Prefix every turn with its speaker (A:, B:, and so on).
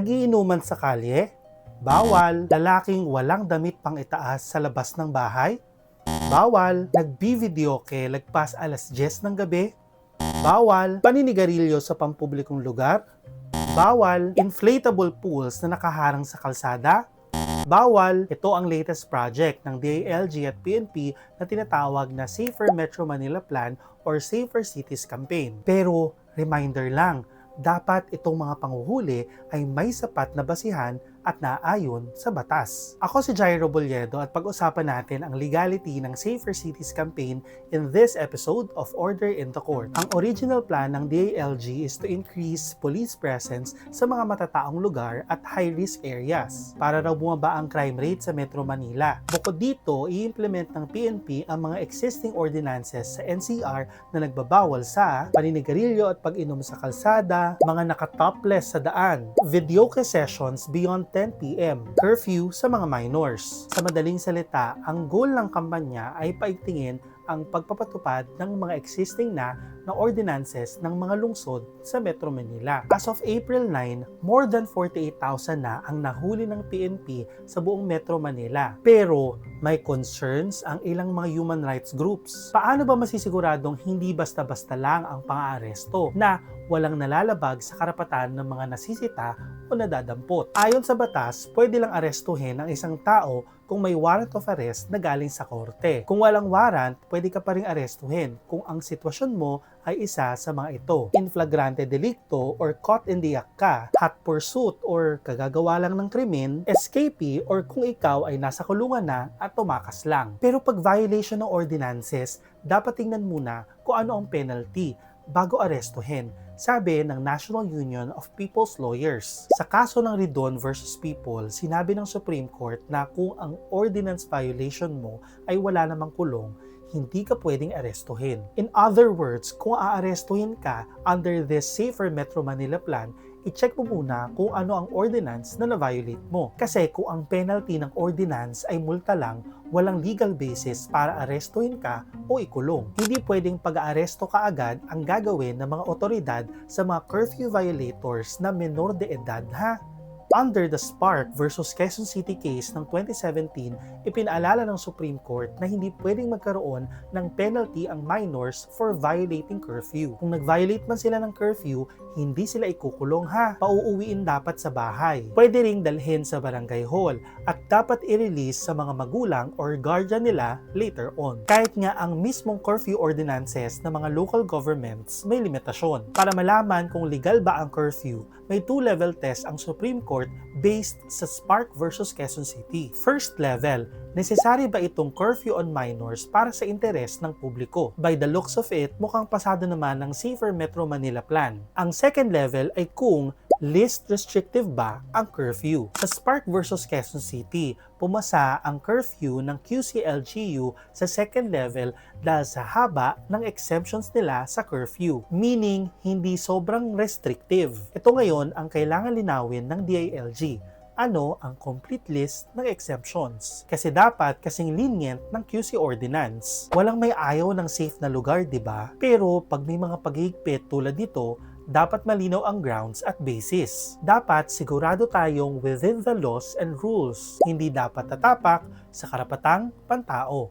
A: Nagiinuman sa kalye? Bawal. Lalaking walang damit pang itaas sa labas ng bahay? Bawal. Nagbi-videoke lagpas alas 10 ng gabi? Bawal. Paninigarilyo sa pampublikong lugar? Bawal. Inflatable pools na nakaharang sa kalsada? Bawal. Ito ang latest project ng DILG at PNP na tinatawag na Safer Metro Manila Plan or Safer Cities Campaign. Pero, reminder lang, dapat itong mga panghuhuli ay may sapat na basihan at naayon sa batas. Ako si Jairo Bolledo at pag-usapan natin ang legality ng Safer Cities Campaign in this episode of Order in the Court. Ang original plan ng DILG is to increase police presence sa mga matataong lugar at high-risk areas para raw bumaba ang crime rate sa Metro Manila. Bukod dito, i-implement ng PNP ang mga existing ordinances sa NCR na nagbabawal sa paninigarilyo at pag-inom sa kalsada, mga naka-topless sa daan, videoke sessions beyond 10 p.m., curfew sa mga minors. Sa madaling salita, ang goal ng kampanya ay paigtingin ang pagpapatupad ng mga existing na ordinances ng mga lungsod sa Metro Manila. As of April 9, more than 48,000 na ang nahuli ng PNP sa buong Metro Manila. Pero may concerns ang ilang mga human rights groups. Paano ba masisiguradong hindi basta-basta lang ang pang-aaresto na walang nalalabag sa karapatan ng mga nasisita o nadadampot? Ayon sa batas, pwede lang arestuhin ang isang tao kung may warrant of arrest na galing sa korte. Kung walang warrant, pwede ka pa rin arestuhin kung ang sitwasyon mo ay isa sa mga ito. In flagrante delicto or caught in the act ka, hot pursuit or kagagawa lang ng krimen, escapee or kung ikaw ay nasa kulungan na at tumakas lang. Pero pag violation ng ordinances, dapat tingnan muna kung ano ang penalty bago arestuhin, sabi ng National Union of People's Lawyers. Sa kaso ng Ridon versus People, sinabi ng Supreme Court na kung ang ordinance violation mo ay wala namang kulong, hindi ka pwedeng arestuhin. In other words, kung aarestuhin ka under this Safer Metro Manila Plan, i-check mo muna kung ano ang ordinance na na-violate mo. Kasi kung ang penalty ng ordinance ay multa lang, walang legal basis para arestuhin ka o ikulong. Hindi pwedeng pag-aaresto ka agad ang gagawin ng mga otoridad sa mga curfew violators na menor de edad, ha? Under the Spark versus Quezon City case ng 2017, ipinaalala ng Supreme Court na hindi pwedeng magkaroon ng penalty ang minors for violating curfew. Kung nag-violate man sila ng curfew, hindi sila ikukulong, ha. Pauuwiin dapat sa bahay. Pwede ring dalhin sa barangay hall at dapat i-release sa mga magulang or guardian nila later on. Kahit nga ang mismong curfew ordinances ng mga local governments may limitasyon. Para malaman kung legal ba ang curfew, may 2-level test ang Supreme Court based sa Spark versus Quezon City. First level, necessary ba itong curfew on minors para sa interes ng publiko? By the looks of it, mukhang pasado naman ng Safer Metro Manila Plan. Ang second level ay kung least restrictive ba ang curfew. Sa Spark versus Quezon City, pumasa ang curfew ng QCLGU sa second level dahil sa haba ng exemptions nila sa curfew. Meaning, hindi sobrang restrictive. Ito ngayon ang kailangan linawin ng DILG. Ano ang complete list ng exemptions? Kasi dapat kasing lenient ng QC ordinance. Walang may ayaw ng safe na lugar, di ba? Pero pag may mga paghihigpit tulad nito, dapat malinaw ang grounds at basis. Dapat sigurado tayong within the laws and rules. Hindi dapat tatapak sa karapatang pantao.